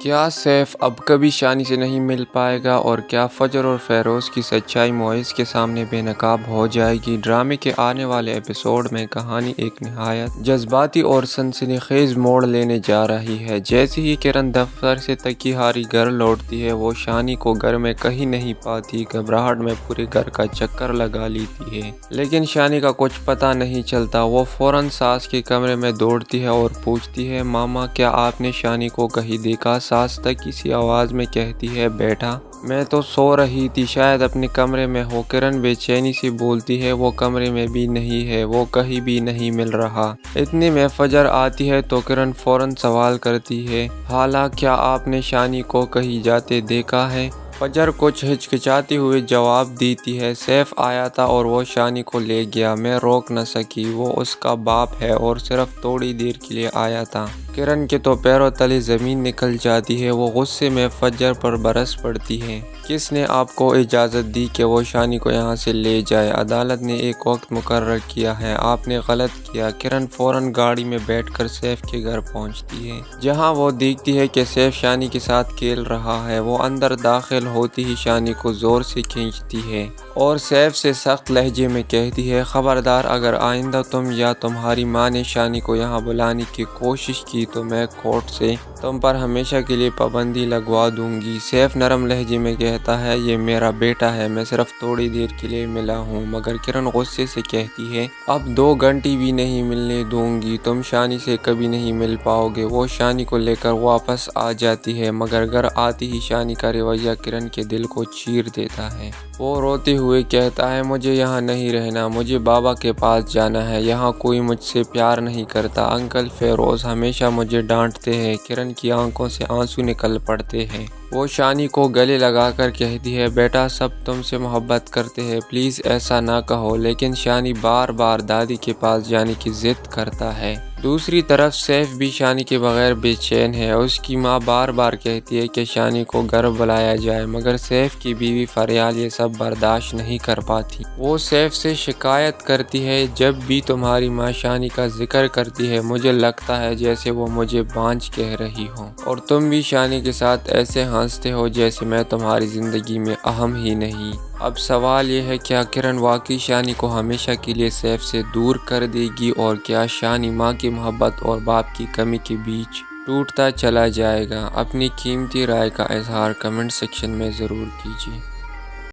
کیا سیف اب کبھی شانی سے نہیں مل پائے گا اور کیا فجر اور فیروز کی سچائی معز کے سامنے بے نقاب ہو جائے گی؟ ڈرامے کے آنے والے ایپیسوڈ میں کہانی ایک نہایت جذباتی اور سنسنی خیز موڑ لینے جا رہی ہے۔ جیسے ہی کرن دفتر سے تھکی ہاری گھر لوٹتی ہے، وہ شانی کو گھر میں کہیں نہیں پاتی، گھبراہٹ میں پورے گھر کا چکر لگا لیتی ہے، لیکن شانی کا کچھ پتہ نہیں چلتا۔ وہ فوراً ساس کے کمرے میں دوڑتی ہے اور پوچھتی ہے، ماما کیا آپ نے شانی کو کہیں دیکھا؟ ساس تکی سی آواز میں کہتی ہے، بیٹا میں تو سو رہی تھی، شاید اپنے کمرے میں ہو۔ کرن بے چینی سے بولتی ہے، وہ کمرے میں بھی نہیں ہے، وہ کہیں بھی نہیں مل رہا۔ اتنے میں فجر آتی ہے تو کرن فوراً سوال کرتی ہے، خالہ کیا آپ نے شانی کو کہیں جاتے دیکھا ہے؟ فجر کچھ ہچکچاتے ہوئے جواب دیتی ہے، سیف آیا تھا اور وہ شانی کو لے گیا، میں روک نہ سکی، وہ اس کا باپ ہے اور صرف تھوڑی دیر کے لیے آیا تھا۔ کرن کے تو پیروں تلے زمین نکل جاتی ہے، وہ غصے میں فجر پر برس پڑتی ہے، کس نے آپ کو اجازت دی کہ وہ شانی کو یہاں سے لے جائے؟ عدالت نے ایک وقت مقرر کیا ہے، آپ نے غلط کیا۔ کرن فوراً گاڑی میں بیٹھ کر سیف کے گھر پہنچتی ہے، جہاں وہ دیکھتی ہے کہ سیف شانی کے ساتھ کھیل رہا ہے۔ وہ اندر داخل ہوتی ہی شانی کو زور سے کھینچتی ہے اور سیف سے سخت لہجے میں کہتی ہے، خبردار اگر آئندہ تم یا تمہاری ماں نے شانی کو یہاں بلانے کی کوشش کی تو میں کورٹ سے تم پر ہمیشہ کے لیے پابندی لگوا دوں گی۔ سیف نرم لہجے میں کہتا ہے، یہ میرا بیٹا ہے، میں صرف تھوڑی دیر کے لیے ملا ہوں۔ مگر کرن غصے سے کہتی ہے، اب 2 گھنٹے بھی نہیں ملنے دوں گی، تم شانی سے کبھی نہیں مل پاؤ گے۔ وہ شانی کو لے کر واپس آ جاتی ہے، مگر گھر آتی ہی شانی کا رویہ کرن کے دل کو چیر دیتا ہے۔ وہ روتے ہوئے کہتا ہے، مجھے یہاں نہیں رہنا، مجھے بابا کے پاس جانا ہے، یہاں کوئی مجھ سے پیار نہیں کرتا، انکل فیروز ہمیشہ مجھے ڈانٹتے ہیں۔ کرن کی آنکھوں سے آنسو نکل پڑتے ہیں، وہ شانی کو گلے لگا کر کہتی ہے، بیٹا سب تم سے محبت کرتے ہیں، پلیز ایسا نہ کہو۔ لیکن شانی بار بار دادی کے پاس جانے کی ضد کرتا ہے۔ دوسری طرف سیف بھی شانی کے بغیر بے چین ہے، اس کی ماں بار بار کہتی ہے کہ شانی کو گھر بلایا جائے، مگر سیف کی بیوی فریال یہ سب برداشت نہیں کر پاتی۔ وہ سیف سے شکایت کرتی ہے، جب بھی تمہاری ماں شانی کا ذکر کرتی ہے مجھے لگتا ہے جیسے وہ مجھے بانجھ کہہ رہی ہو، اور تم بھی شانی کے ساتھ ایسے ہنستے ہو جیسے میں تمہاری زندگی میں اہم ہی نہیں۔ اب سوال یہ ہے، کیا کرن واقعی شانی کو ہمیشہ کے لیے سیف سے دور کر دے گی، اور کیا شانی ماں کی محبت اور باپ کی کمی کے بیچ ٹوٹتا چلا جائے گا؟ اپنی قیمتی رائے کا اظہار کمنٹ سیکشن میں ضرور کیجیے۔